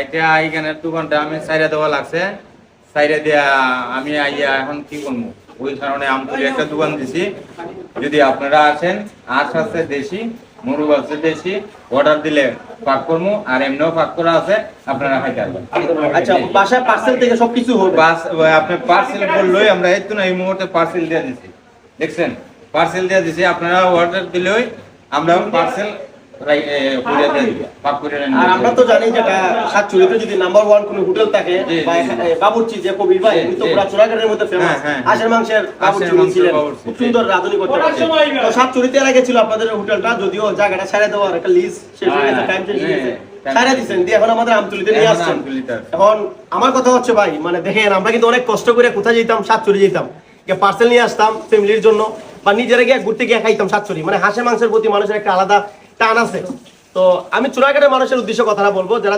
এটা এইখানের দোকানটা আমি সাইরা দেওয়া লাগছে, সাইরা দিয়া আমি আইয়া এখন কি করবো, ওই কারণে আমতলি একটা দোকান দিছি। যদি আপনারা আসেন, আঁশ আছে দেশি, মুরগ আছে দেশি, অর্ডার দিলে পাক করবো, আর এমনিও পাক করা আছে, আপনারা খাইতে পারবেন। আচ্ছা, বাসায় পার্সেল থেকে সবকিছু হবে? বাস আপনি পার্সেল বললেই আমরা এই তো না, এই মুহূর্তে পার্সেল দিয়ে দিছি, দেখছেন পার্সেল দিয়ে দিছি। আপনারা অর্ডার দিলেই আমরা পার্সেল আর আমরা তো জানি যেটা সাতচুরিতে যদি নাম্বার 1 কোনো হোটেল থাকে, বাবুর্চি যে কবির ভাই, উনি তো পুরো চোরাঘাটের মধ্যে ফেমাস, হাঁসের মাংসের বাবুর্চি ছিলেন, খুব সুন্দর রাঁধুনি করতে পারতেন। তো সাতচুরিতে এর আগে ছিল আপনাদের হোটেলটা, যদিও জায়গাটা ছেড়ে দেওয়ার একটা লিজ শেষ হয়ে গেছে, টাইম শেষ হয়ে গেছে, ছেড়ে দিচ্ছেন দিয়ে এখন আমাদের আমতলিতে নিয়ে আসছেন। এখন আমার কথা হচ্ছে ভাই, মানে দেখেন আমরা কিন্তু অনেক কষ্ট করে কোথায় যেতাম, সাতচুরি যেতাম, পার্সেল নিয়ে আসতাম ফ্যামিলির জন্য, বা নিজেরা গিয়ে ঘুরতে গিয়ে খাইতাম সাতচুরি। মানে হাঁসের মাংসের প্রতি মানুষের একটা আলাদা টান আছে। তো আমি চুরাঘাটের মানুষের উদ্দেশ্যে কথাটা বলবো, যারা